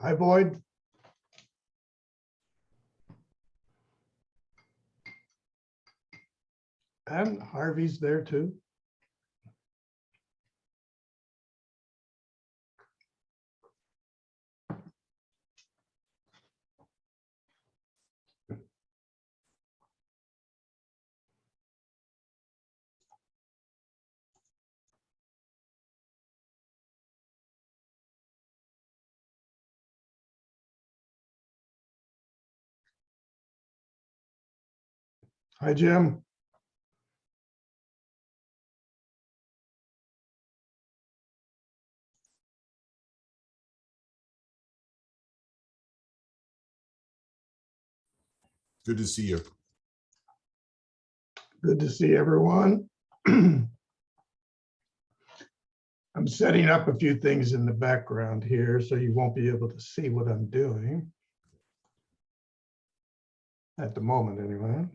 Hi, Boyd. And Harvey's there too. Hi, Jim. Good to see you. Good to see everyone. I'm setting up a few things in the background here, so you won't be able to see what I'm doing. At the moment, anyway.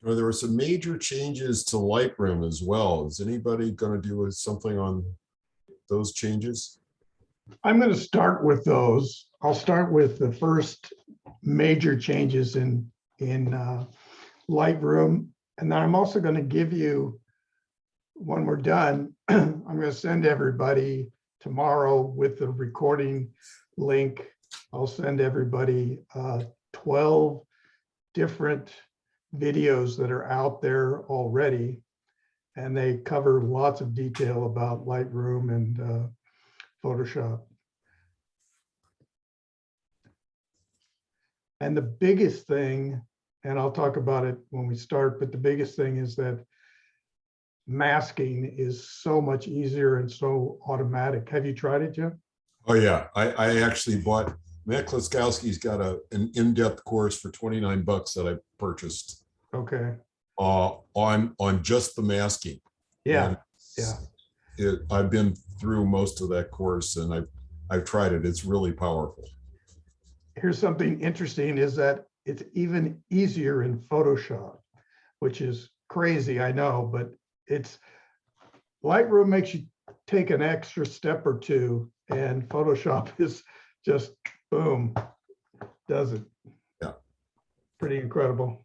Well, there were some major changes to Lightroom as well. Is anybody going to do something on those changes? I'm going to start with those. I'll start with the first major changes in Lightroom, and then I'm also going to give you, when we're done, I'm going to send everybody tomorrow with the recording link. I'll send everybody 12 different videos that are out there already, and they cover lots of detail about Lightroom and Photoshop. And the biggest thing, and I'll talk about it when we start, but the biggest thing is that masking is so much easier and so automatic. Have you tried it, Jim? Oh yeah, I actually bought, Matt Kloskowski's got an in-depth course for 29 bucks that I purchased. Okay. On just the masking. Yeah. And I've been through most of that course, and I've tried it. It's really powerful. Here's something interesting, is that it's even easier in Photoshop, which is crazy, I know, but it's Lightroom makes you take an extra step or two, and Photoshop is just boom, does it. Yeah. Pretty incredible.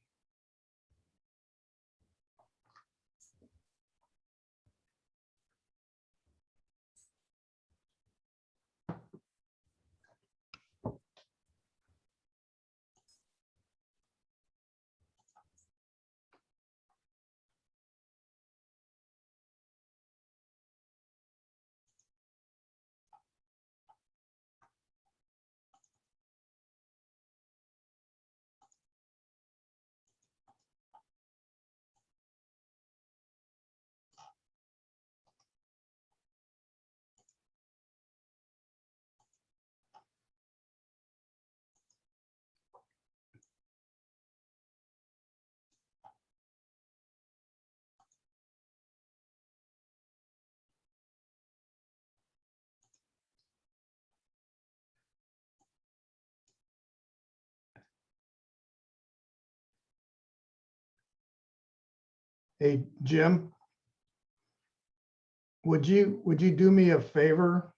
Hey, Jim, would you do me a favor?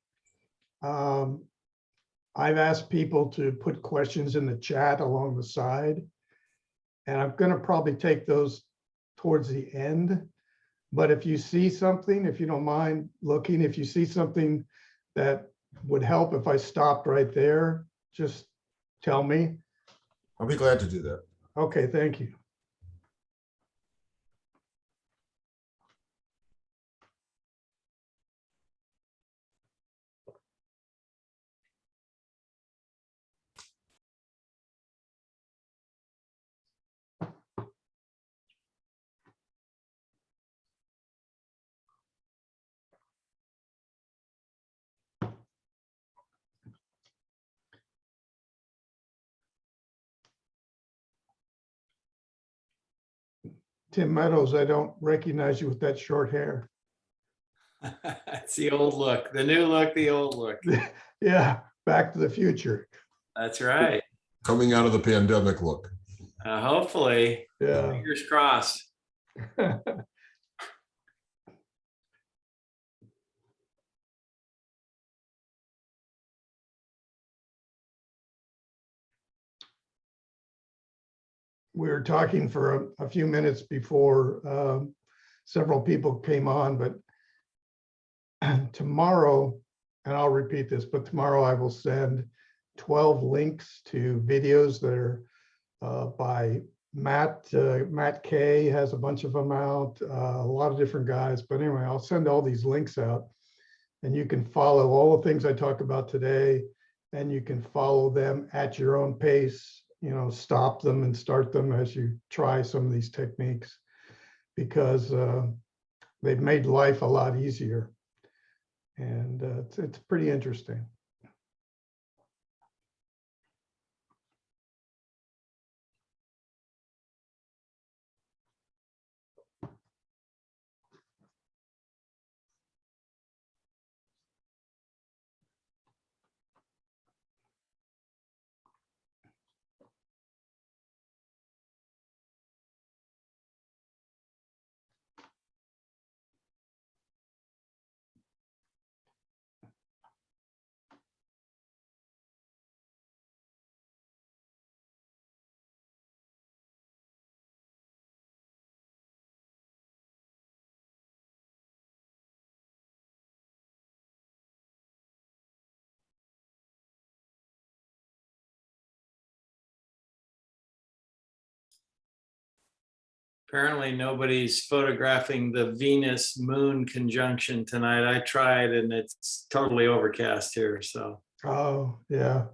I've asked people to put questions in the chat along the side, and I'm going to probably take those towards the end. But if you see something, if you don't mind looking, if you see something that would help if I stopped right there, just tell me. I'll be glad to do that. Okay, thank you. Tim Meadows, I don't recognize you with that short hair. It's the old look, the new look, the old look. Yeah, Back to the Future. That's right. Coming out of the pandemic look. Hopefully, Yeah. fingers crossed. We were talking for a few minutes before several people came on, but tomorrow, and I'll repeat this, but tomorrow I will send 12 links to videos that are by Matt. Matt Kay has a bunch of them out, a lot of different guys. But anyway, I'll send all these links out and you can follow all the things I talked about today, and you can follow them at your own pace. You know, stop them and start them as you try some of these techniques, because they've made life a lot easier. And it's pretty interesting. Apparently nobody's photographing the Venus moon conjunction tonight. I tried and it's totally overcast here. So Oh, yeah.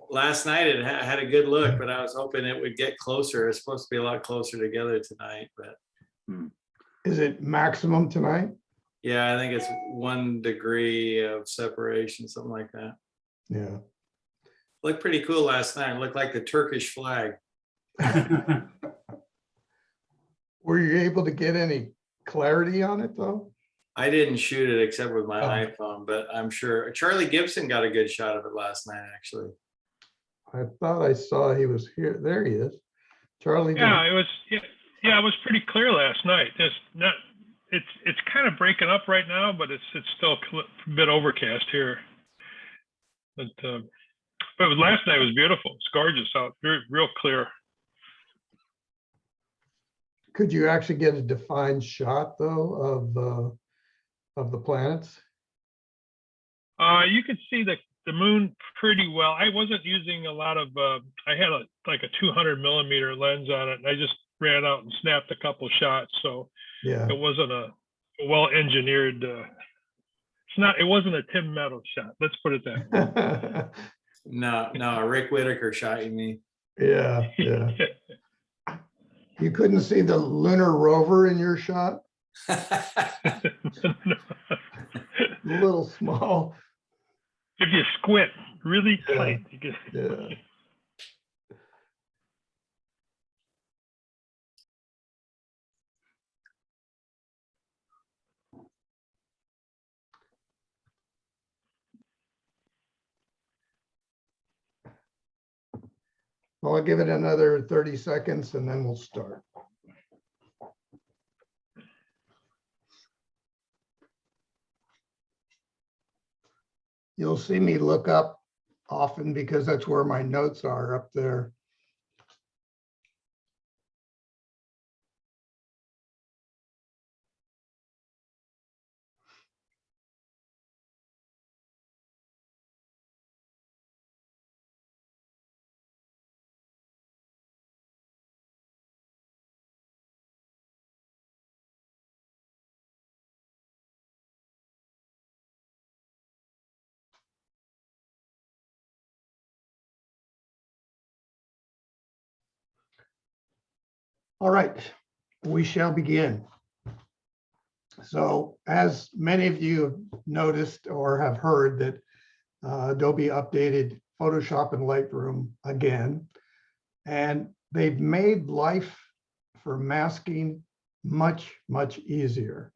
last night it had a good look, but I was hoping it would get closer. It's supposed to be a lot closer together tonight, but Is it maximum tonight? yeah, I think it's 1 degree of separation, something like that. Yeah. Looked pretty cool last night. It looked like the Turkish flag. Were you able to get any clarity on it though? I didn't shoot it except with my Oh. iPhone, but I'm sure Charlie Gibson got a good shot of it last night, actually. I thought I saw he was here. There he is. Charlie. Yeah, it was. Yeah, it was pretty clear last night. It's kind of breaking up right now, but it's still a bit overcast here. But last night was beautiful. It's gorgeous out, real clear. Could you actually get a defined shot though of the planets? You could see the moon pretty well. I wasn't using a lot of. I had like a 200 millimeter lens on it, and I just ran out and snapped a couple shots. So Yeah. it wasn't a well engineered. It wasn't a Tim Meadows shot. Let's put it that way. No, a Rick Whitaker shot, you mean? Yeah. Yeah. You couldn't see the lunar rover in your shot? A little small. If you squint really tight, you get. Yeah. Well, I'll give it another 30 seconds and then we'll start. You'll see me look up often because that's where my notes are, up there. All right, we shall begin. So as many of you have noticed or have heard that Adobe updated Photoshop and Lightroom again, and they've made life for masking much, much easier.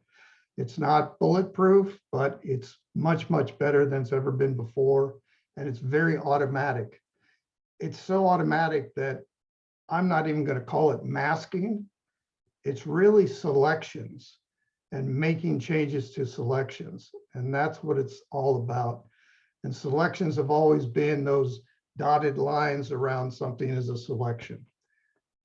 It's not bulletproof, but it's much, much better than it's ever been before. And it's very automatic. It's so automatic that I'm not even going to call it masking. It's really selections and making changes to selections. And that's what it's all about. And selections have always been those dotted lines around something as a selection.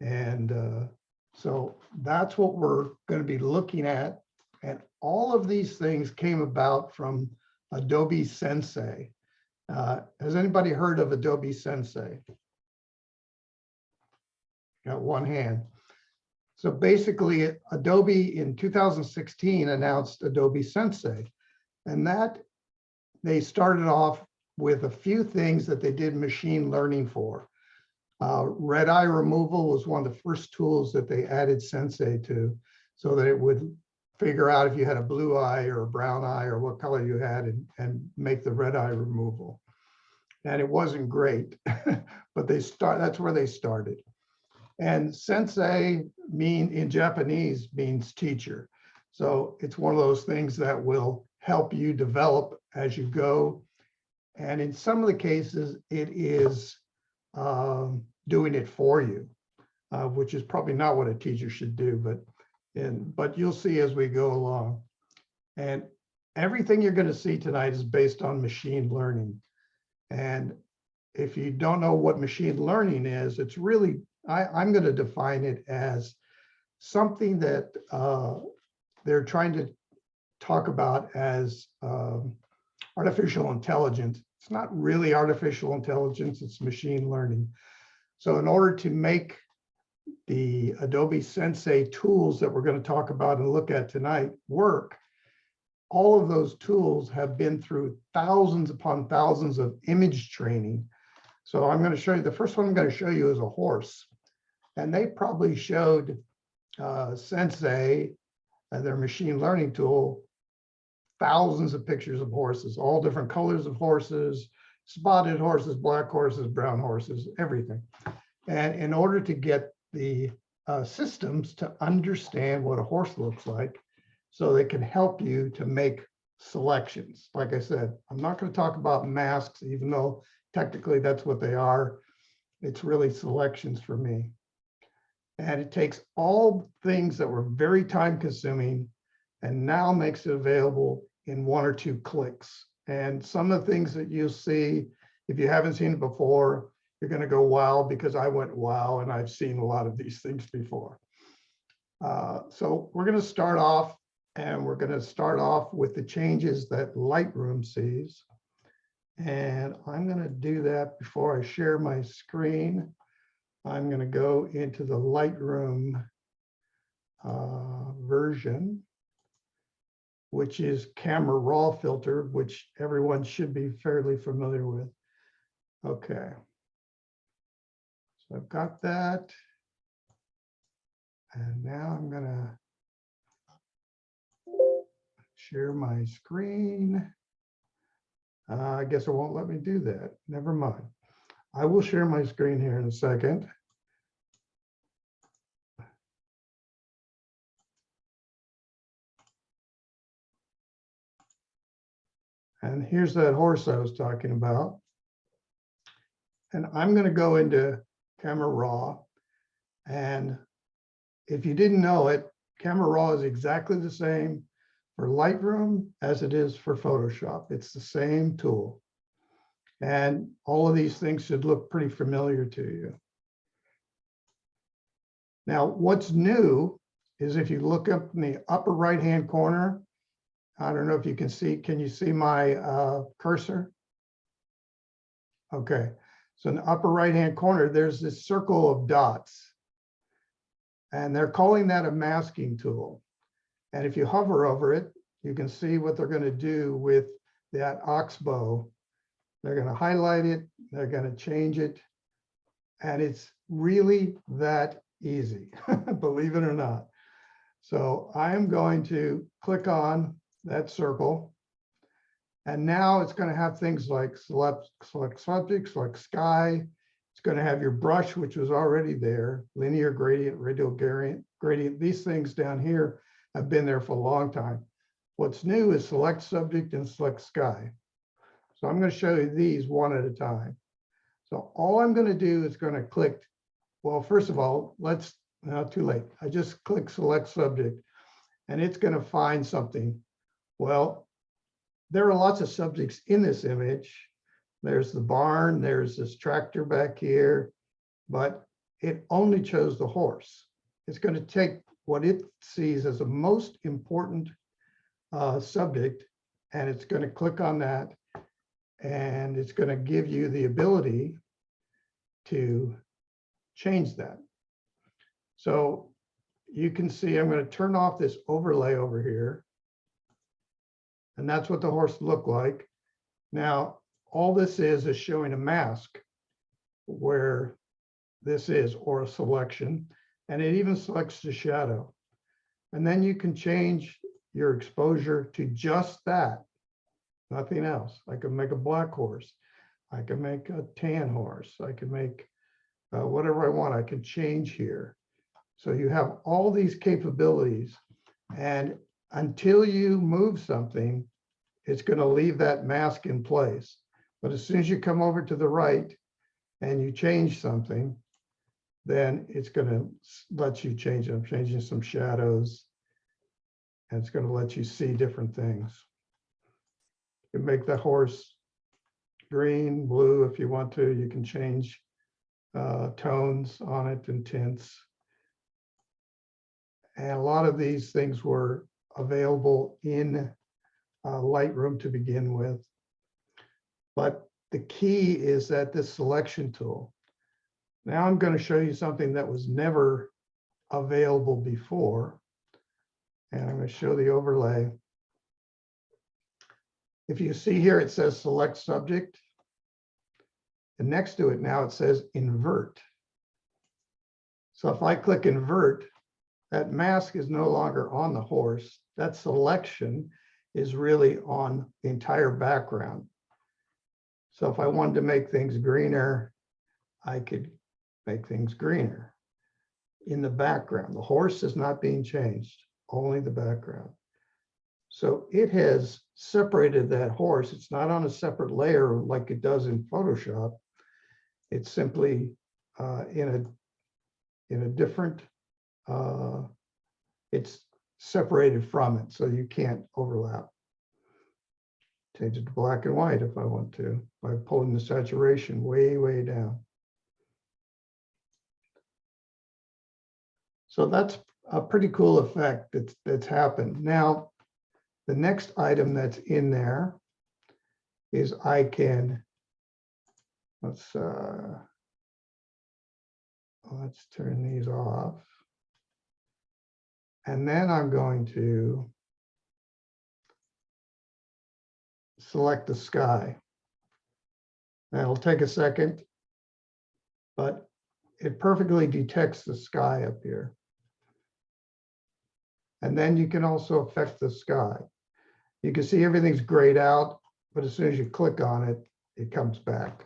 And so that's what we're going to be looking at. And all of these things came about from Adobe Sensei. Has anybody heard of Adobe Sensei? Got one hand. So basically, Adobe in 2016 announced Adobe Sensei. And that they started off with a few things that they did machine learning for. Red eye removal was one of the first tools that they added Sensei to, so that it would figure out if you had a blue eye or a brown eye or what color you had, and make the red eye removal. And it wasn't great, but that's where they started. And Sensei in Japanese means teacher. So it's one of those things that will help you develop as you go. And in some of the cases, it is doing it for you, which is probably not what a teacher should do, but you'll see as we go along. And everything you're going to see tonight is based on machine learning. And if you don't know what machine learning is, it's really, I'm going to define it as something that they're trying to talk about as artificial intelligence. It's not really artificial intelligence, it's machine learning. So in order to make the Adobe Sensei tools that we're going to talk about and look at tonight work, all of those tools have been through thousands upon thousands of image training. So I'm going to show you, the first one I'm going to show you is a horse. And they probably showed Sensei, their machine learning tool, thousands of pictures of horses, all different colors of horses, spotted horses, black horses, brown horses, everything. And in order to get the systems to understand what a horse looks like, so they can help you to make selections. Like I said, I'm not going to talk about masks, even though technically that's what they are. It's really selections for me. And it takes all things that were very time consuming and now makes it available in 1 or 2 clicks. And some of the things that you'll see, if you haven't seen it before, you're going to go wow, because I went wow, and I've seen a lot of these things before. So we're going to start off, and we're going to start off with the changes that Lightroom sees. And I'm going to do that before I share my screen. I'm going to go into the Lightroom version, which is camera raw filter, which everyone should be fairly familiar with. Okay. So I've got that. And now I'm going to share my screen. I guess it won't let me do that. Never mind. I will share my screen here in a second. And here's that horse I was talking about. And I'm going to go into Camera Raw. And if you didn't know it, Camera Raw is exactly the same for Lightroom as it is for Photoshop. It's the same tool. And all of these things should look pretty familiar to you. Now, what's new is if you look up in the upper right-hand corner, I don't know if you can you see my cursor? Okay, so in the upper right-hand corner, there's this circle of dots. And they're calling that a masking tool. And if you hover over it, you can see what they're going to do with that oxbow. They're going to highlight it, they're going to change it, and it's really that easy, believe it or not. So I am going to click on that circle, and now it's going to have things like select subject, select sky. It's going to have your brush, which was already there, linear gradient, radial gradient. These things down here have been there for a long time. What's new is select subject and select sky. So I'm going to show you these one at a time. So all I'm going to do is going to click. Well, first of all, not too late. I just click select subject and it's going to find something. Well, there are lots of subjects in this image. There's the barn, there's this tractor back here, but it only chose the horse. It's going to take what it sees as the most important subject, and it's going to click on that, and it's going to give you the ability to change that. So you can see I'm going to turn off this overlay over here, and that's what the horse looked like. Now, all this is showing a mask where this is, or a selection, and it even selects the shadow. And then you can change your exposure to just that, nothing else. I can make a black horse. I can make a tan horse. I can make whatever I want. I can change here. So you have all these capabilities, and until you move something, it's going to leave that mask in place. But as soon as you come over to the right and you change something, then it's going to let you change it. I'm changing some shadows, and it's going to let you see different things. You can make the horse green, blue if you want to. You can change tones on it and tints. And a lot of these things were available in Lightroom to begin with. But the key is that this selection tool. Now I'm going to show you something that was never available before. And I'm going to show the overlay. If you see here, it says select subject. And next to it now it says invert. So if I click invert, that mask is no longer on the horse. That selection is really on the entire background. So if I wanted to make things greener, I could make things greener in the background. The horse is not being changed, only the background. So it has separated that horse. It's not on a separate layer like it does in Photoshop. It's simply in a different, it's separated from it, so you can't overlap. Change it to black and white if I want to, by pulling the saturation way, way down. So that's a pretty cool effect that's happened. Now, the next item that's in there is I can, let's turn these off. And then I'm going to select the sky. That'll take a second, but it perfectly detects the sky up here. And then you can also affect the sky. You can see everything's grayed out, but as soon as you click on it, it comes back.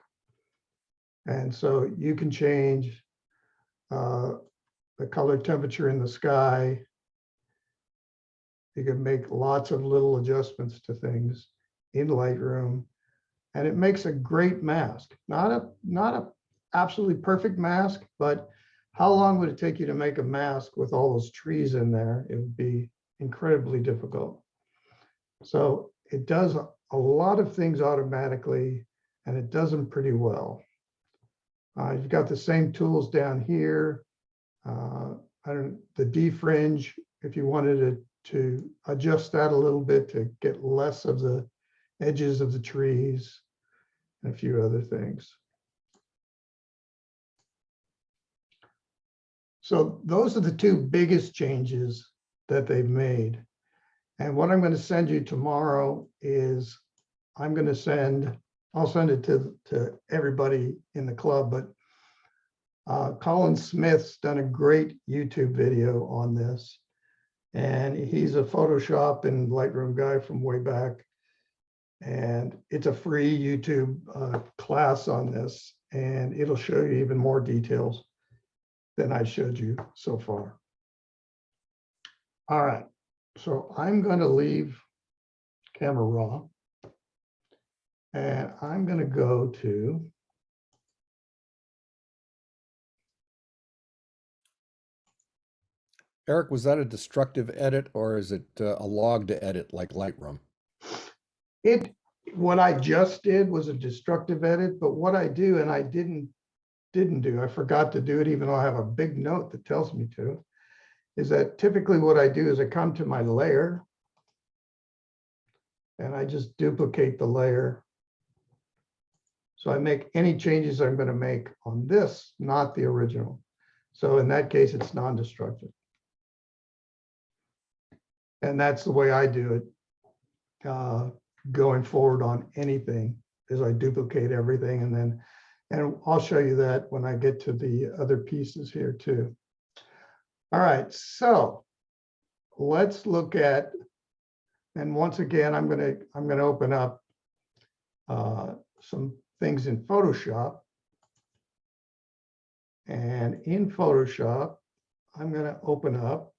And so you can change the color temperature in the sky. You can make lots of little adjustments to things in Lightroom, and it makes a great mask. Not a absolutely perfect mask, but how long would it take you to make a mask with all those trees in there? It would be incredibly difficult. So it does a lot of things automatically, and it does them pretty well. You've got the same tools down here. The defringe, if you wanted to adjust that a little bit to get less of the edges of the trees, and a few other things. So those are the two biggest changes that they've made. And what I'm going to send you tomorrow is I'll send it to everybody in the club, but Colin Smith's done a great YouTube video on this. And he's a Photoshop and Lightroom guy from way back. And it's a free YouTube class on this, and it'll show you even more details than I showed you so far. All right, so I'm going to leave Camera Raw. And I'm going to go to Eric, was that a destructive edit or is it a log to edit like Lightroom? it. What I just did was a destructive edit, but what I do, and I didn't do, I forgot to do it, even though I have a big note that tells me to, is that typically what I do is I come to my layer and I just duplicate the layer. So I make any changes I'm going to make on this, not the original. So in that case, it's non-destructive. And that's the way I do it going forward on anything, is I duplicate everything, and I'll show you that when I get to the other pieces here too. All right, so let's look at, and once again, I'm gonna open up some things in Photoshop. And in Photoshop, I'm gonna open up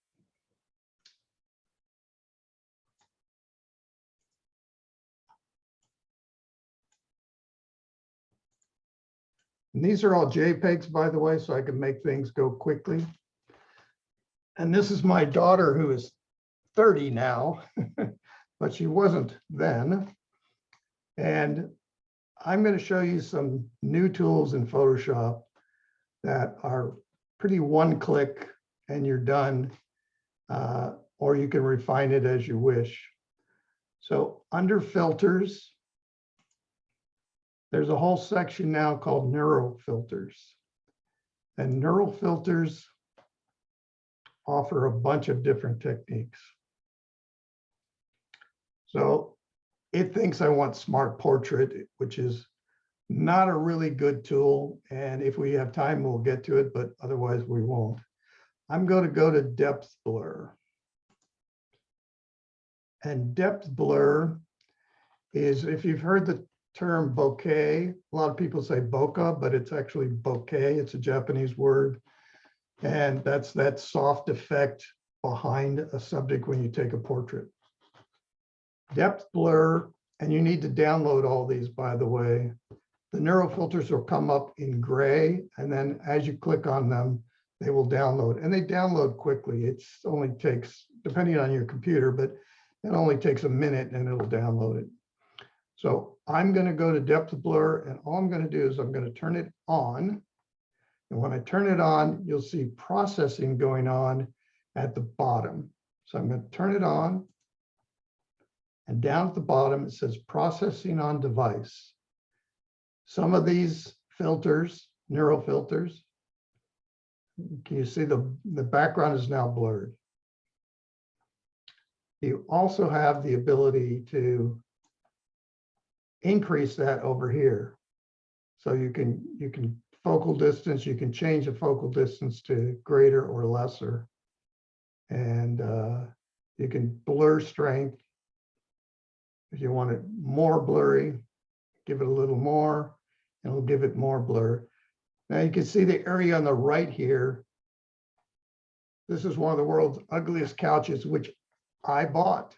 and these are all JPEGs, by the way, so I can make things go quickly. And this is my daughter, who is 30 now, but she wasn't then. And I'm going to show you some new tools in Photoshop that are pretty one-click and you're done, or you can refine it as you wish. So under filters, there's a whole section now called neural filters. And neural filters offer a bunch of different techniques. So it thinks I want Smart Portrait, which is not a really good tool. And if we have time, we'll get to it, but otherwise we won't. I'm going to go to depth blur. And depth blur is, if you've heard the term bokeh, a lot of people say bokeh, but it's actually bokeh. It's a Japanese word. And that's that soft effect behind a subject when you take a portrait. Depth blur, and you need to download all these, by the way. The neural filters will come up in gray, and then as you click on them, they will download. And they download quickly. It only takes, depending on your computer, but it only takes a minute and it'll download it. So I'm going to go to depth blur, and all I'm going to do is I'm going to turn it on. And when I turn it on, you'll see processing going on at the bottom. So I'm going to turn it on. And down at the bottom, it says processing on device. Some of these filters, neural filters, can you see the background is now blurred. You also have the ability to increase that over here. So you can focal distance, you can change the focal distance to greater or lesser. And you can blur strength. If you want it more blurry, give it a little more, and it'll give it more blur. Now you can see the area on the right here. This is one of the world's ugliest couches, which I bought.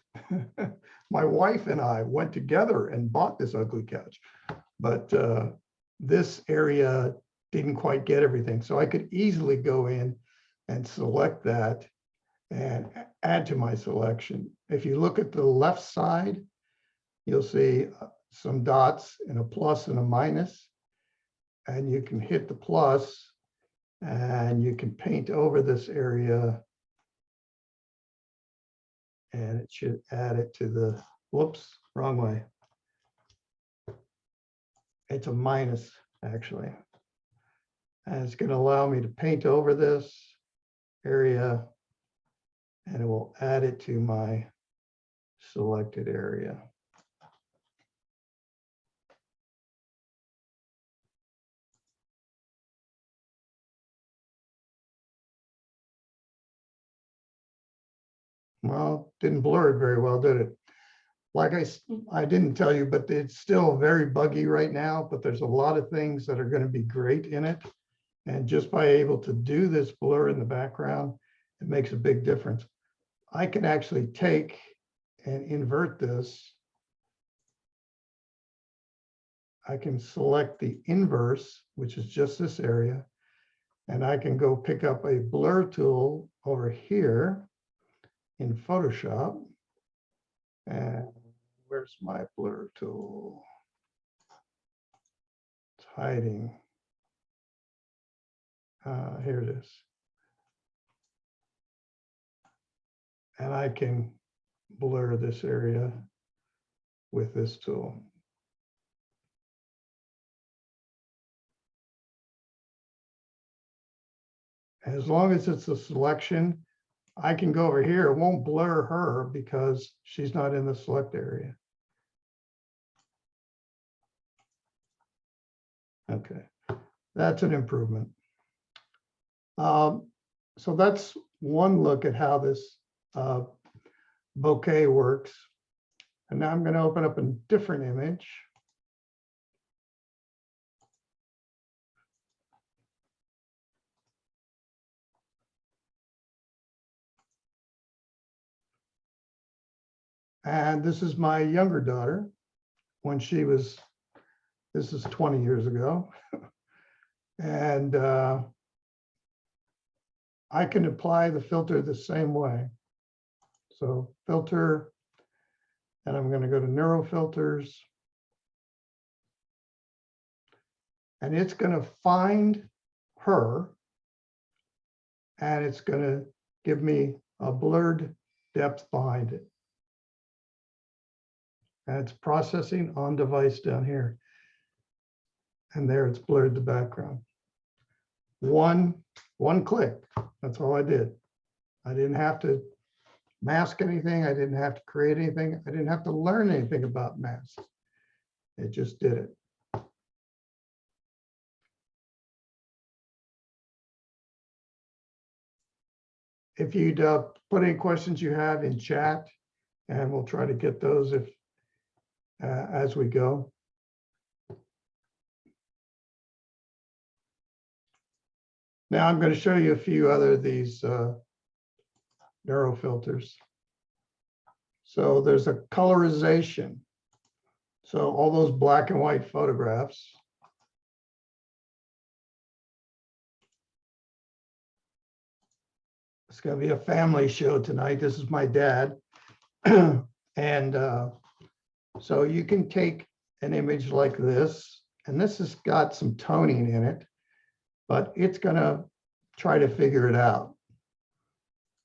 My wife and I went together and bought this ugly couch, but this area didn't quite get everything. So I could easily go in and select that and add to my selection. If you look at the left side, you'll see some dots and a plus and a minus, and you can hit the plus and you can paint over this area, and it should add it to the, whoops, wrong way. It's a minus, actually. And it's going to allow me to paint over this area, and it will add it to my selected area. Well, didn't blur it very well, did it? Like I didn't tell you, but it's still very buggy right now, but there's a lot of things that are going to be great in it. And just by able to do this blur in the background, it makes a big difference. I can actually take and invert this I can select the inverse, which is just this area. And I can go pick up a blur tool over here in Photoshop. And where's my blur tool? It's hiding. Here it is. And I can blur this area with this tool. As long as it's a selection, I can go over here. It won't blur her because she's not in the select area. Okay, that's an improvement. So that's one look at how this bouquet works. And now I'm going to open up a different image. And this is my younger daughter when she was, this is 20 years ago. And I can apply the filter the same way. So filter, and I'm going to go to Neuro Filters. And it's going to find her. And it's going to give me a blurred depth behind it. And it's processing on device down here. And there it's blurred the background. One click, that's all I did. I didn't have to mask anything. I didn't have to create anything. I didn't have to learn anything about masks. It just did it. If you'd put any questions you have in chat, and we'll try to get those if as we go. Now I'm going to show you a few other of these Neuro filters. So there's a colorization. So all those black and white photographs. It's going to be a family show tonight. This is my dad. And so you can take an image like this, and this has got some toning in it, but it's going to try to figure it out.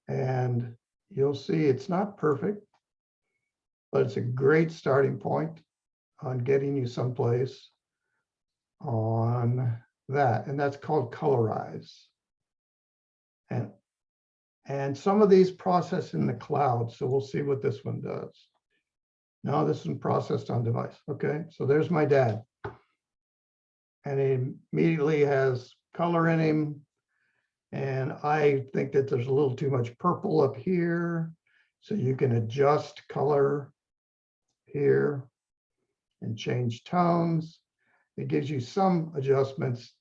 And you'll see it's not perfect, but it's a great starting point on getting you someplace on that. And that's called colorize. And some of these process in the cloud. So we'll see what this one does. No, this one processed on device. Okay, so there's my dad. And he immediately has color in him. And I think that there's a little too much purple up here. So you can adjust color here and change tones. It gives you some adjustments,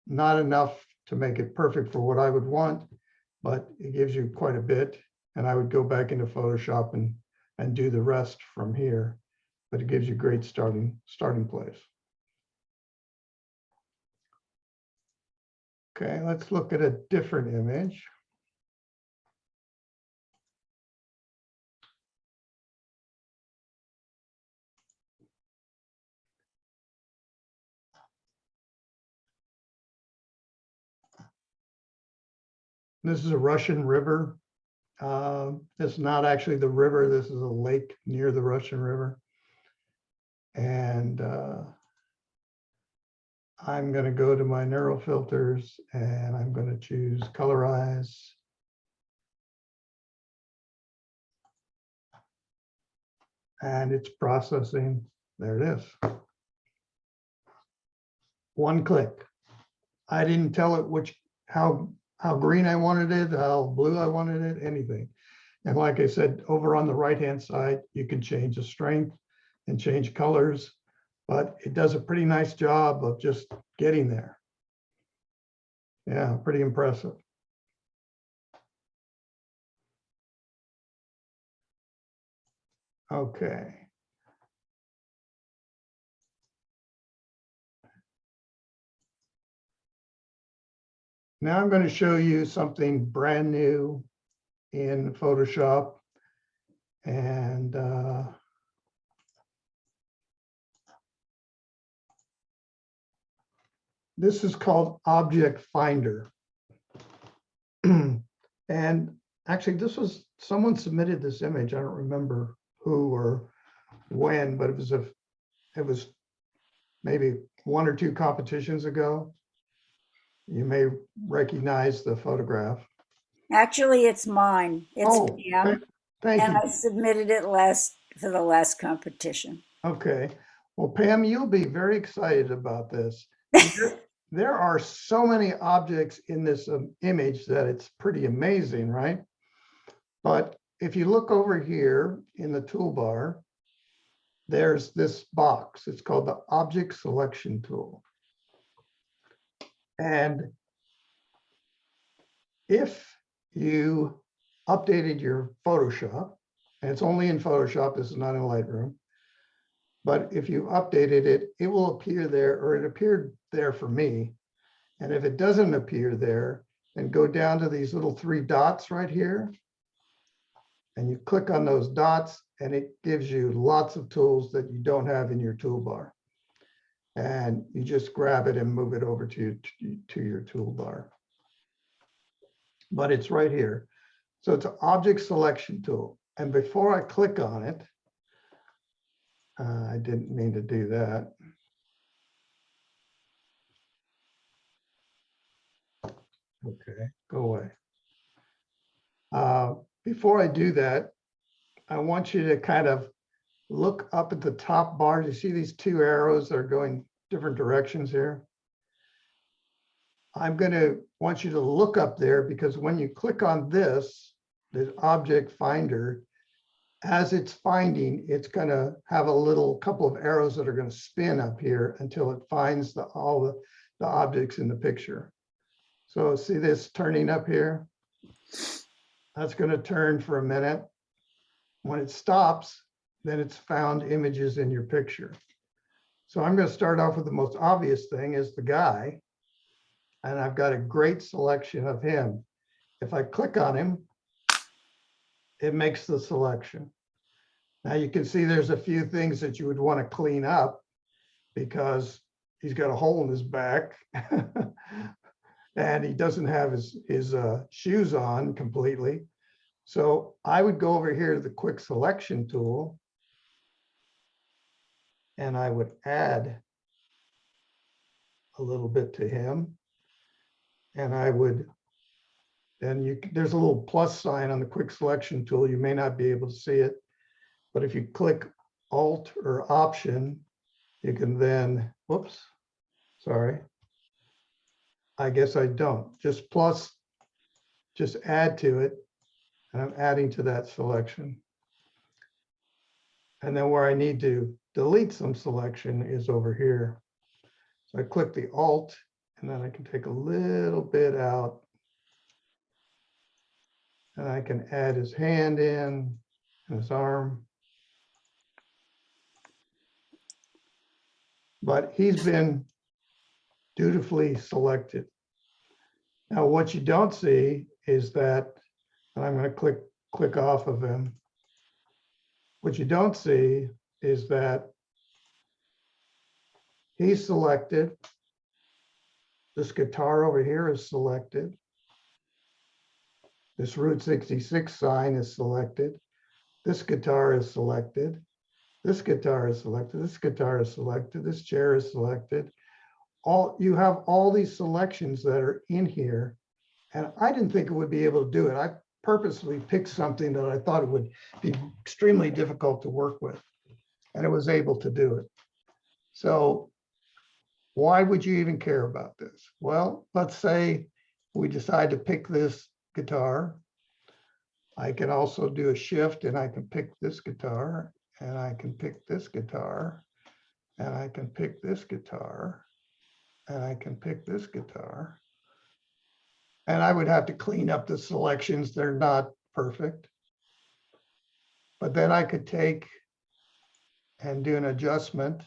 not enough to make it perfect for what I would want, but it gives you quite a bit. And I would go back into Photoshop and do the rest from here, but it gives you great starting place. Okay, let's look at a different image. This is a Russian river. It's not actually the river. This is a lake near the Russian River. And I'm going to go to my Neuro filters and I'm going to choose colorize. And it's processing. There it is. One click. I didn't tell it how green I wanted it, how blue I wanted it, anything. And like I said, over on the right-hand side, you can change the strength and change colors, but it does a pretty nice job of just getting there. Yeah, pretty impressive. Okay. Now I'm going to show you something brand new in Photoshop. And this is called Object Finder. And actually, this was, someone submitted this image. I don't remember who or when, but it was maybe 1 or 2 competitions ago. You may recognize the photograph. Actually, it's mine. It's Oh, Pam, thank and you. I submitted it for the last competition. Okay. Well, Pam, you'll be very excited about this. There are so many objects in this image that it's pretty amazing, right? But if you look over here in the toolbar, there's this box. It's called the Object Selection Tool. And if you updated your Photoshop, and it's only in Photoshop, this is not in Lightroom, but if you updated it, it will appear there, or it appeared there for me. And if it doesn't appear there, then go down to these little 3 dots right here. And you click on those dots, and it gives you lots of tools that you don't have in your toolbar. And you just grab it and move it over to your toolbar. But it's right here. So it's an object selection tool. And before I click on it, I didn't mean to do that. Okay, go away. Before I do that, I want you to kind of look up at the top bar. You see these 2 arrows that are going different directions here? I'm going to want you to look up there, because when you click on this object finder, as it's finding, it's going to have a little couple of arrows that are going to spin up here until it finds all the objects in the picture. So see this turning up here? That's going to turn for a minute. When it stops, then it's found images in your picture. So I'm going to start off with the most obvious thing is the guy. And I've got a great selection of him. If I click on him, it makes the selection. Now you can see there's a few things that you would want to clean up because he's got a hole in his back and he doesn't have his shoes on completely. So I would go over here to the quick selection tool and I would add a little bit to him. And I would, then there's a little plus sign on the quick selection tool. You may not be able to see it, but if you click Alt or Option, you can then, whoops, sorry. I guess I don't, just add to it. And I'm adding to that selection. And then where I need to delete some selection is over here. So I click the Alt, and then I can take a little bit out. And I can add his hand in and his arm. But he's been dutifully selected. Now, what you don't see is that, and I'm going to click off of him. What you don't see is that he's selected. This guitar over here is selected. This Route 66 sign is selected. This guitar is selected. This guitar is selected. This guitar is selected. This chair is selected. You have all these selections that are in here. And I didn't think it would be able to do it. I purposely picked something that I thought it would be extremely difficult to work with. And it was able to do it. So why would you even care about this? Well, let's say we decide to pick this guitar. I can also do a shift and I can pick this guitar and I can pick this guitar and I can pick this guitar and I can pick this guitar. And I would have to clean up the selections. They're not perfect. But then I could take and do an adjustment.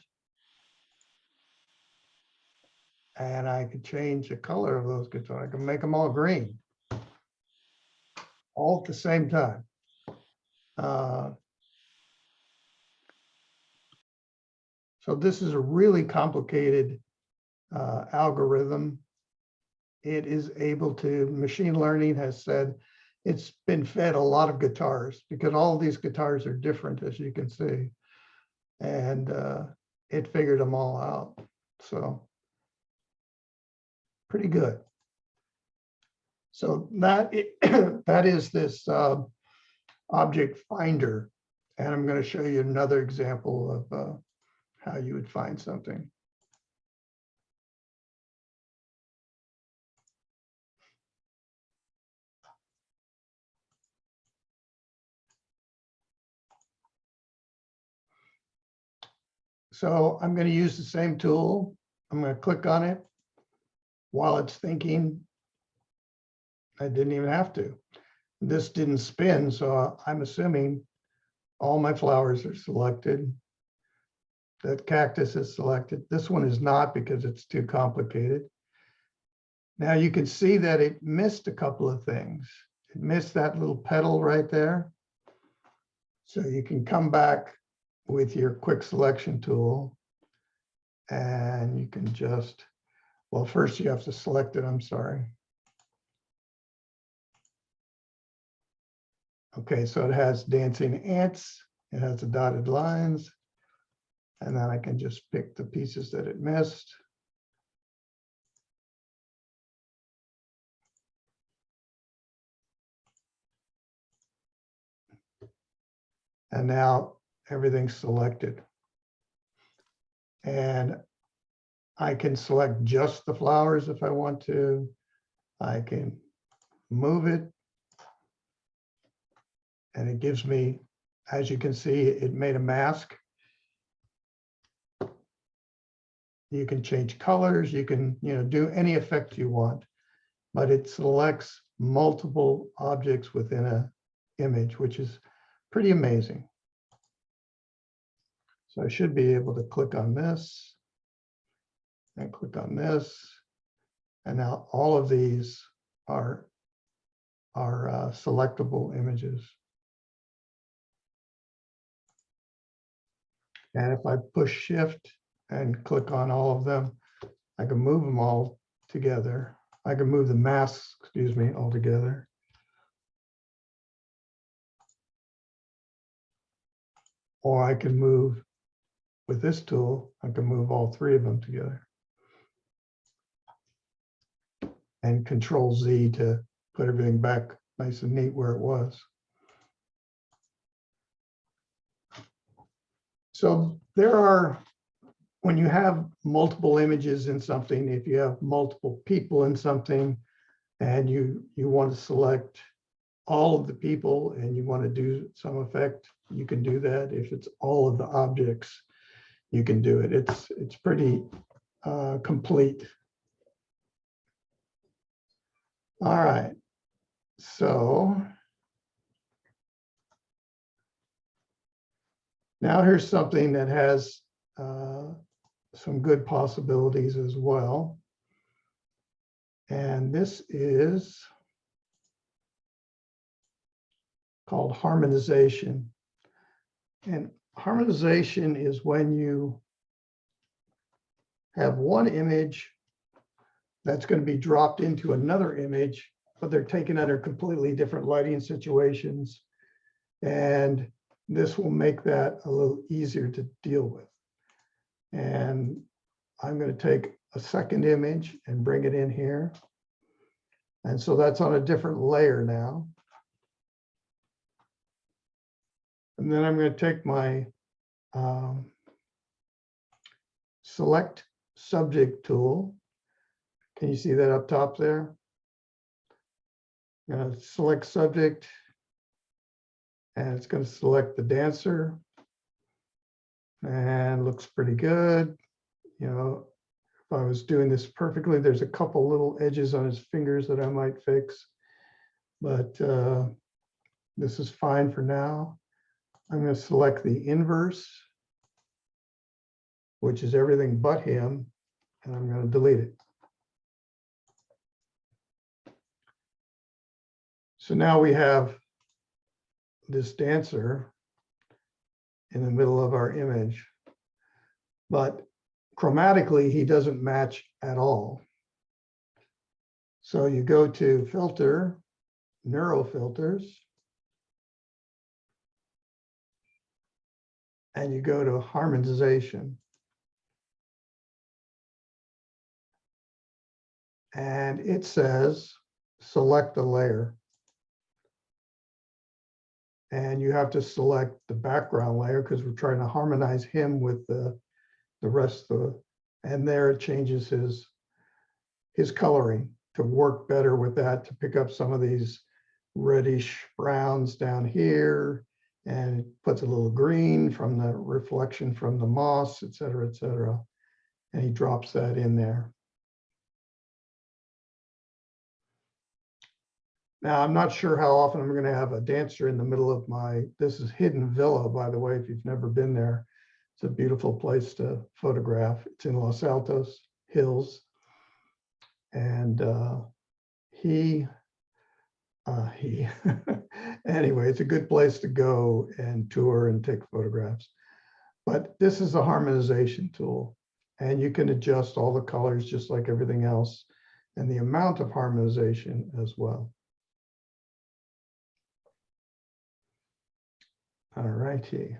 And I could change the color of those guitars. I can make them all green. All at the same time. So this is a really complicated algorithm. It is able to, machine learning has said, it's been fed a lot of guitars because all of these guitars are different, as you can see. And it figured them all out. So pretty good. So that is this object finder. And I'm going to show you another example of how you would find something. So I'm going to use the same tool. I'm going to click on it while it's thinking. I didn't even have to. This didn't spin, so I'm assuming all my flowers are selected. That cactus is selected. This one is not because it's too complicated. Now you can see that it missed a couple of things. It missed that little petal right there. So you can come back with your quick selection tool and you can just, well, first you have to select it, I'm sorry. Okay, so it has dancing ants, it has the dotted lines, and then I can just pick the pieces that it missed. And now everything's selected. And I can select just the flowers if I want to. I can move it. And it gives me, as you can see, it made a mask. You can change colors, you can, do any effect you want, but it selects multiple objects within an image, which is pretty amazing. So I should be able to click on this and click on this. And now all of these are selectable images. And if I push shift and click on all of them, I can move them all together. I can move the masks, all together. Or I can move, with this tool, I can move all three of them together. And Control Z to put everything back nice and neat where it was. So there are, when you have multiple images in something, if you have multiple people in something, and you want to select all of the people and you want to do some effect, you can do that. If it's all of the objects, you can do it. It's pretty complete. All right, so now here's something that has some good possibilities as well. And this is called harmonization. And harmonization is when you have one image that's going to be dropped into another image, but they're taken under completely different lighting situations. And this will make that a little easier to deal with. And I'm going to take a second image and bring it in here. And so that's on a different layer now. And then I'm going to take my select subject tool. Can you see that up top there? I'm going to select subject, and it's going to select the dancer. And looks pretty good. If I was doing this perfectly, there's a couple little edges on his fingers that I might fix, but this is fine for now. I'm going to select the inverse, which is everything but him, and I'm going to delete it. So now we have this dancer in the middle of our image, but chromatically, he doesn't match at all. So you go to Filter, Neural Filters, and you go to Harmonization. And it says, select the layer. And you have to select the background layer because we're trying to harmonize him with the rest of the, and there it changes his coloring to work better with that, to pick up some of these reddish browns down here, and it puts a little green from the reflection from the moss, et cetera, et cetera. And he drops that in there. Now, I'm not sure how often I'm going to have a dancer in the middle of my, this is Hidden Villa, by the way, if you've never been there. It's a beautiful place to photograph. It's in Los Altos Hills. And anyway, it's a good place to go and tour and take photographs. But this is a harmonization tool, and you can adjust all the colors just like everything else, and the amount of harmonization as well. All righty.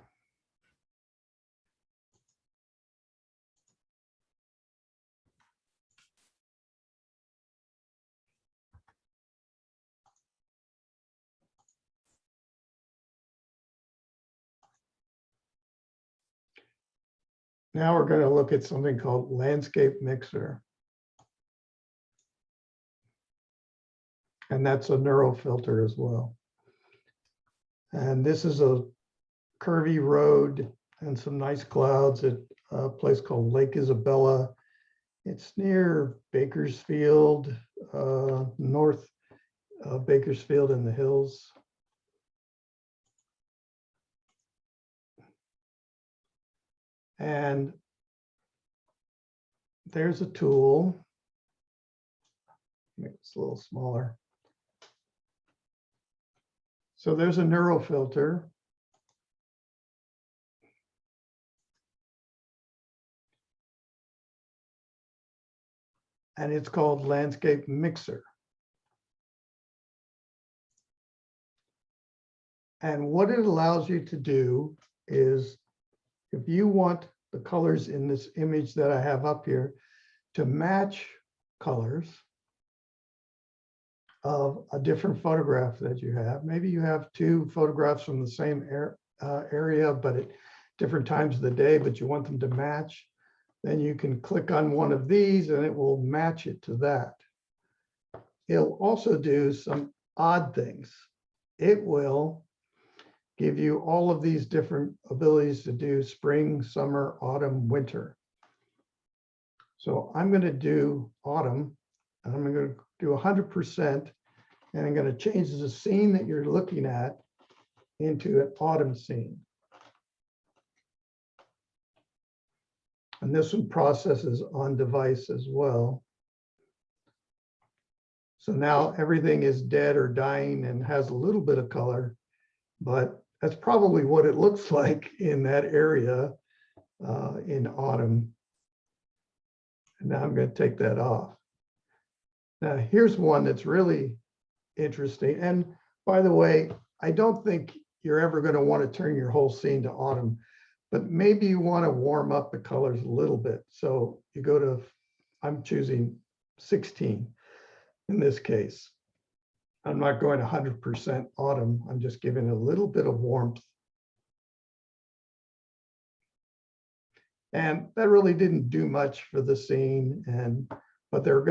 Now we're going to look at something called Landscape Mixer. And that's a neural filter as well. And this is a curvy road and some nice clouds at a place called Lake Isabella. It's near Bakersfield, north of Bakersfield in the hills. And there's a tool. Make this a little smaller. So there's a neural filter. And it's called Landscape Mixer. And what it allows you to do is, if you want the colors in this image that I have up here to match colors of a different photograph that you have, maybe you have two photographs from the same area, but at different times of the day, but you want them to match, then you can click on one of these and it will match it to that. It'll also do some odd things. It will give you all of these different abilities to do spring, summer, autumn, winter. So I'm going to do autumn, and I'm going to do 100%, and I'm going to change the scene that you're looking at into an autumn scene. And this one processes on device as well. So now everything is dead or dying and has a little bit of color, but that's probably what it looks like in that area in autumn. And now I'm going to take that off. Now here's one that's really interesting. And by the way, I don't think you're ever going to want to turn your whole scene to autumn, but maybe you want to warm up the colors a little bit. So you go to, I'm choosing 16 in this case. I'm not going 100% autumn. I'm just giving a little bit of warmth. And that really didn't do much for the scene. But there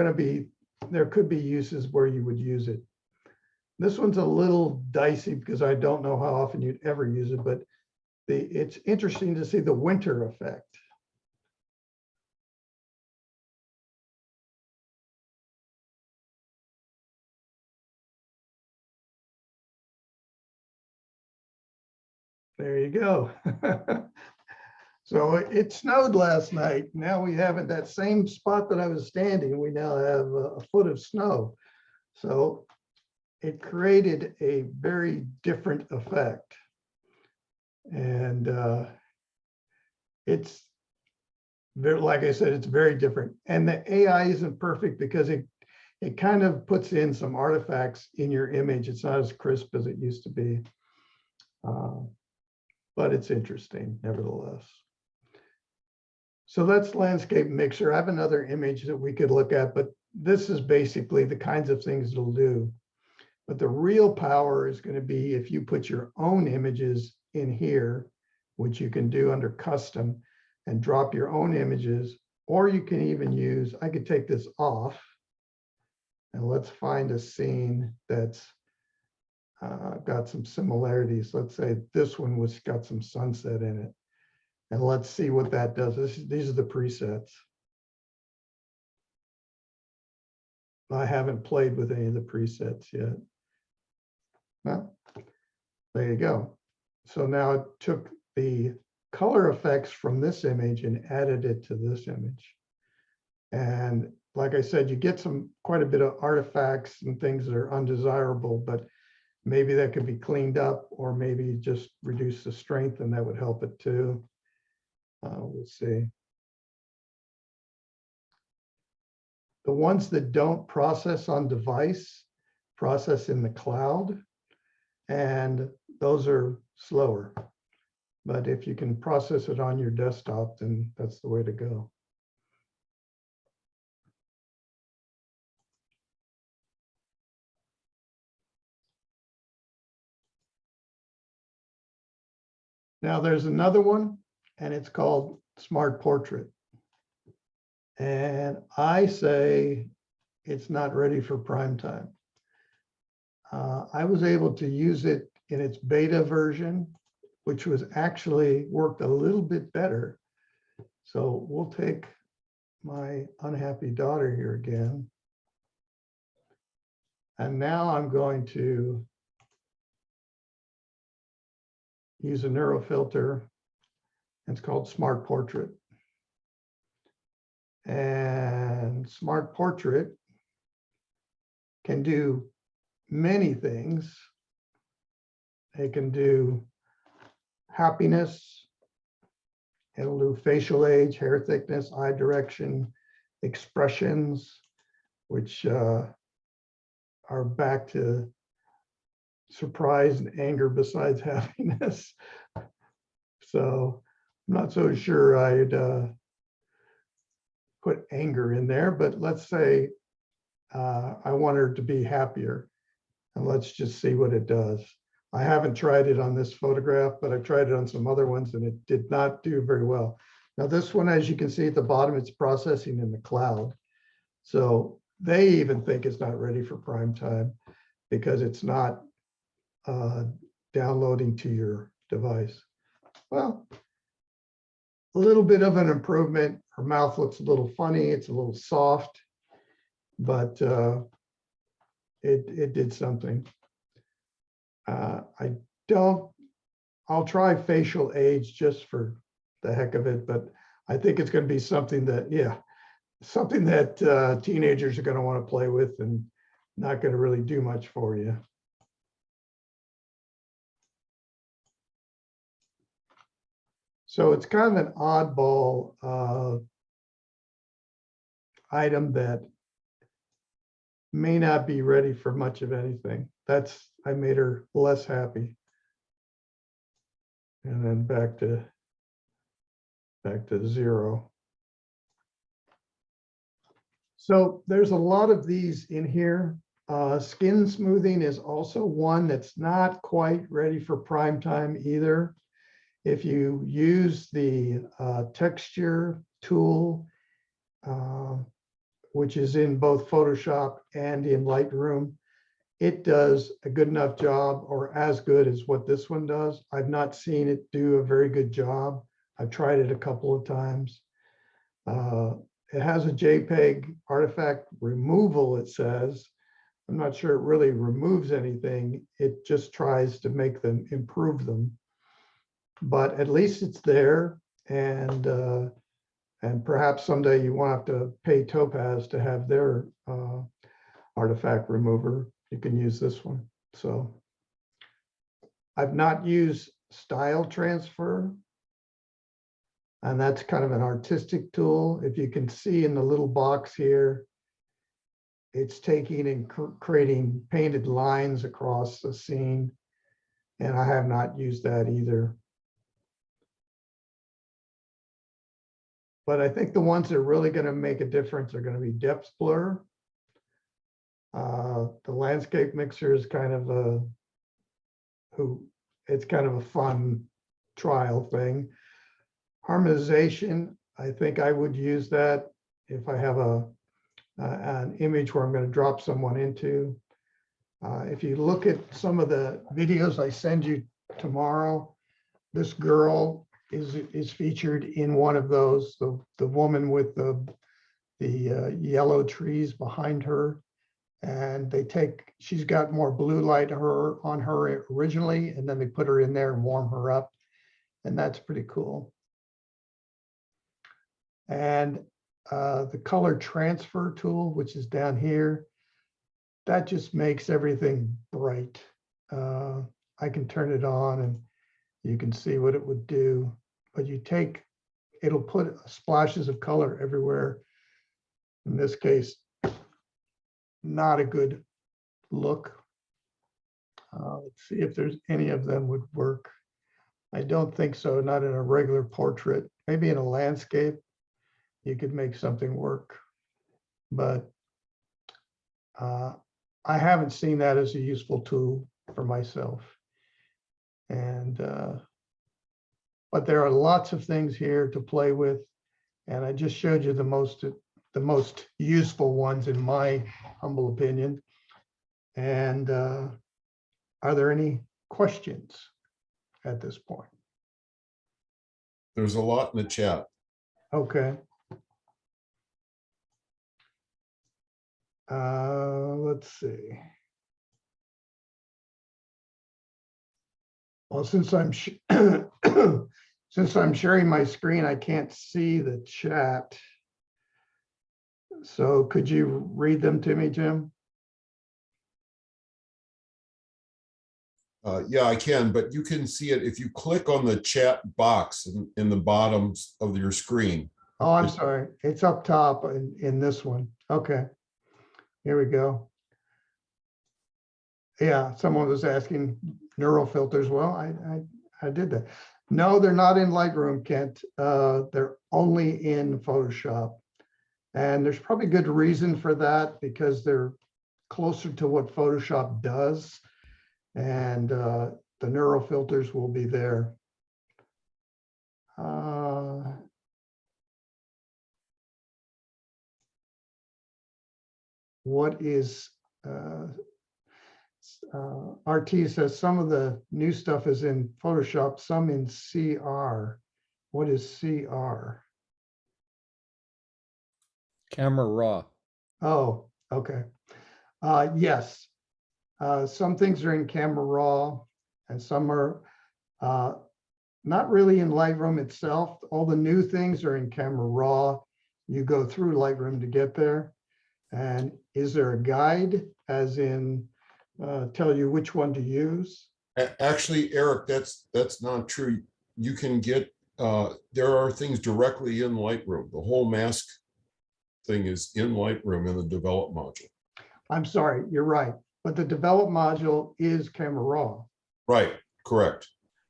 could be uses where you would use it. This one's a little dicey because I don't know how often you'd ever use it, but it's interesting to see the winter effect. There you go. So it snowed last night. Now we have at that same spot that I was standing, we now have a foot of snow. So it created a very different effect. And it's very, like I said, it's very different. And the AI isn't perfect because it kind of puts in some artifacts in your image. It's not as crisp as it used to be. But it's interesting nevertheless. So that's landscape mixer. I have another image that we could look at, but this is basically the kinds of things it'll do. But the real power is going to be if you put your own images in here, which you can do under custom and drop your own images, or you can even use, I could take this off and let's find a scene that's got some similarities. Let's say this one was got some sunset in it. And let's see what that does. These are the presets. I haven't played with any of the presets yet. Well, there you go. So now it took the color effects from this image and added it to this image. And like I said, you get quite a bit of artifacts and things that are undesirable, but maybe that could be cleaned up, or maybe just reduce the strength, and that would help it too. We'll see. The ones that don't process on device, process in the cloud, and those are slower. But if you can process it on your desktop, then that's the way to go. Now there's another one, and it's called Smart Portrait. And I say it's not ready for prime time. I was able to use it in its beta version, which was actually worked a little bit better. So we'll take my unhappy daughter here again. And now I'm going to use a neural filter. It's called Smart Portrait. And Smart Portrait can do many things. It can do happiness. It'll do facial age, hair thickness, eye direction, expressions, which are back to surprise and anger besides happiness. So I'm not so sure I'd put anger in there, but let's say I want her to be happier, and let's just see what it does. I haven't tried it on this photograph, but I've tried it on some other ones and it did not do very well. Now this one, as you can see at the bottom, it's processing in the cloud. So they even think it's not ready for prime time because it's not downloading to your device. Well, a little bit of an improvement. Her mouth looks a little funny. It's a little soft, but it did something. I'll try facial age just for the heck of it, but I think it's going to be something that, something that teenagers are going to want to play with and not going to really do much for you. So it's kind of an oddball item that may not be ready for much of anything. I made her less happy. And then back to zero. So there's a lot of these in here. Skin smoothing is also one that's not quite ready for prime time either. If you use the texture tool, which is in both Photoshop and in Lightroom, it does a good enough job, or as good as what this one does. I've not seen it do a very good job. I've tried it a couple of times. It has a JPEG artifact removal, it says. I'm not sure it really removes anything. It just tries to make them improve them. But at least it's there, and perhaps someday you won't have to pay Topaz to have their artifact remover. you can use this one. So I've not used style transfer. And that's kind of an artistic tool. If you can see in the little box here, it's taking and creating painted lines across the scene. And I have not used that either. But I think the ones that are really going to make a difference are going to be depth blur. The landscape mixer is kind of it's kind of a fun trial thing. Harmonization, I think I would use that if I have an image where I'm going to drop someone into. If you look at some of the videos I send you tomorrow, this girl is featured in one of those, the woman with the yellow trees behind her. And she's got more blue light on her originally, and then they put her in there and warm her up. And that's pretty cool. And the color transfer tool, which is down here, that just makes everything bright. I can turn it on and you can see what it would do, but it'll put splashes of color everywhere. In this case, not a good look. Let's see if there's any of them would work. I don't think so, not in a regular portrait. Maybe in a landscape, you could make something work. But I haven't seen that as a useful tool for myself. And but there are lots of things here to play with. And I just showed you the most useful ones in my humble opinion. And are there any questions at this point? There's a lot in the chat. Okay. Let's see. Well, since I'm since I'm sharing my screen, I can't see the chat. So could you read them to me, Jim? Yeah, I can, but you can see it if you click on the chat box in the bottom of your screen. Oh, I'm sorry. It's up top in this one. Okay. Here we go. Yeah, someone was asking neural filters. Well, I did that. No, they're not in Lightroom, Kent. They're only in Photoshop. And there's probably good reason for that because they're closer to what Photoshop does. And the neural filters will be there. What is RT says some of the new stuff is in Photoshop, some in CR. What is CR? Camera raw. Oh, okay. Yes. Some things are in Camera Raw and some are not really in Lightroom itself. All the new things are in Camera Raw. You go through Lightroom to get there. And is there a guide as in tell you which one to use? Actually, Eric, that's not true. You can get, there are things directly in Lightroom. The whole mask thing is in Lightroom in the develop module. I'm sorry, you're right. But the develop module is Camera Raw. Right, correct.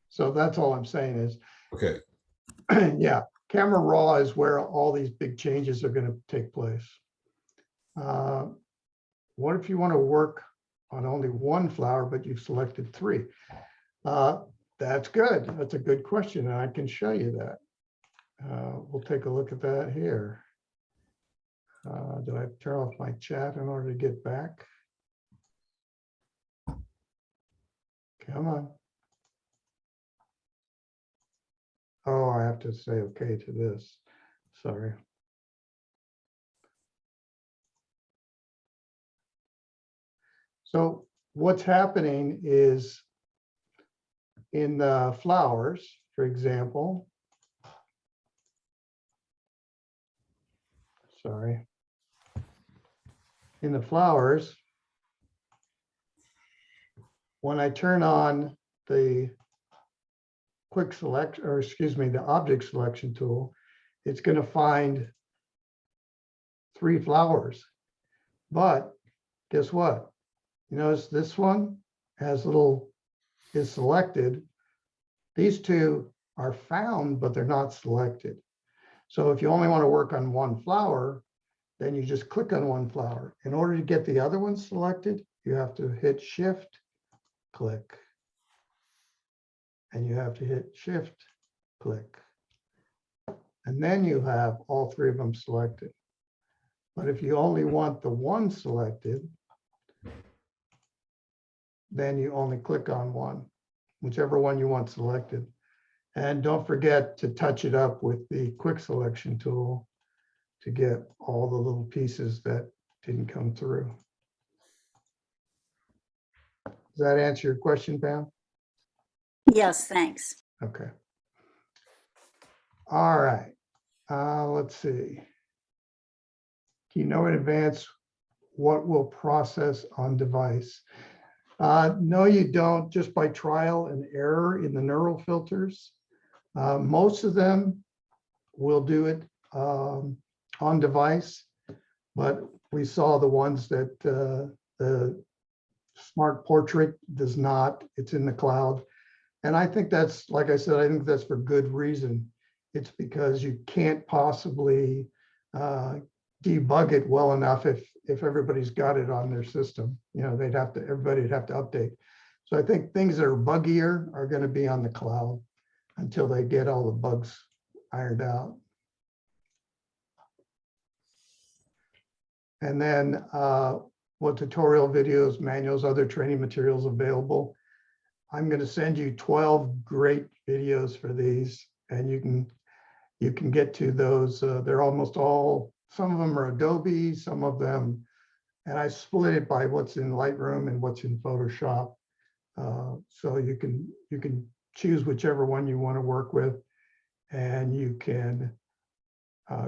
So that's all I'm saying is, Okay. yeah, Camera Raw is where all these big changes are going to take place. What if you want to work on only one flower, but you've selected 3? That's good. That's a good question, and I can show you that. We'll take a look at that here. Do I have to turn off my chat in order to get back? Come on. Oh, I have to say okay to this. Sorry. So what's happening is in the flowers, for example. Sorry. In the flowers, when I turn on the quick select, or excuse me, the object selection tool, it's going to find 3 flowers. But guess what? You notice this one has is selected. These 2 are found, but they're not selected. So if you only want to work on 1 flower, then you just click on 1 flower. In order to get the other ones selected, you have to hit Shift, click. And you have to hit Shift, click. And then you have all 3 of them selected. But if you only want the 1 selected, then you only click on 1, whichever one you want selected. And don't forget to touch it up with the quick selection tool to get all the little pieces that didn't come through. Does that answer your question, Pam? Yes, thanks. Okay. All right. Let's see. Do you know in advance what will process on device? No, you don't, just by trial and error in the neural filters. Most of them will do it on device, but we saw the ones that the Smart Portrait does not. It's in the cloud. And I think that's, like I said, I think that's for good reason. It's because you can't possibly debug it well enough if everybody's got it on their system. You know, everybody'd have to update. So I think things that are buggier are going to be on the cloud until they get all the bugs ironed out. And then what tutorial videos, manuals, other training materials available. I'm going to send you 12 great videos for these, and you can get to those. They're almost all, some of them are Adobe, some of them, and I split it by what's in Lightroom and what's in Photoshop. So you can choose whichever one you want to work with, and you can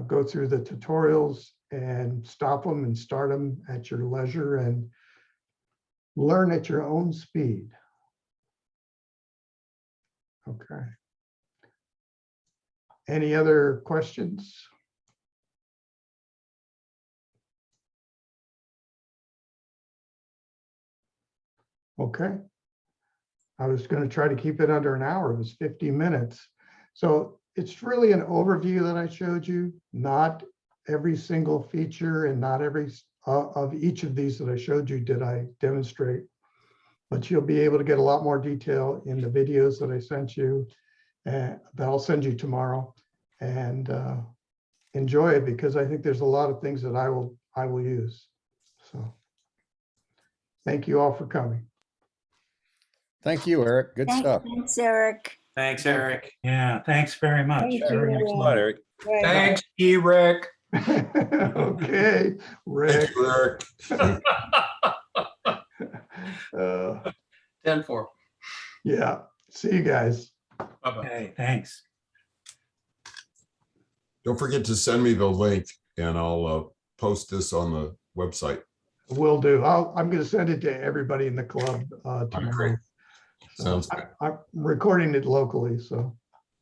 go through the tutorials and stop them and start them at your leisure and learn at your own speed. Okay. Any other questions? Okay. I was going to try to keep it under an hour. It was 50 minutes. So it's really an overview that I showed you, not every single feature and not every of each of these that I showed you did I demonstrate. But you'll be able to get a lot more detail in the videos that I sent you and that I'll send you tomorrow, and enjoy it, because I think there's a lot of things that I will use. So thank you all for coming. Thank you, Eric. Good stuff. Thanks, Eric. Thanks, Eric. Yeah, thanks very much. Thank Very you, excellent. Eric. Right. Thanks, E-Rick. Okay, Rick. Thank you, Eric. 10-4. Yeah, see you guys. Bye-bye. Okay, thanks. Don't forget to send me the link and I'll post this on the website. Will do. I'm going to send it to everybody in the club tomorrow. Great. So Sounds good. I'm recording it locally, so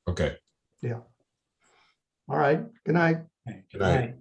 Okay. yeah. All right. Good night. Okay, Good night.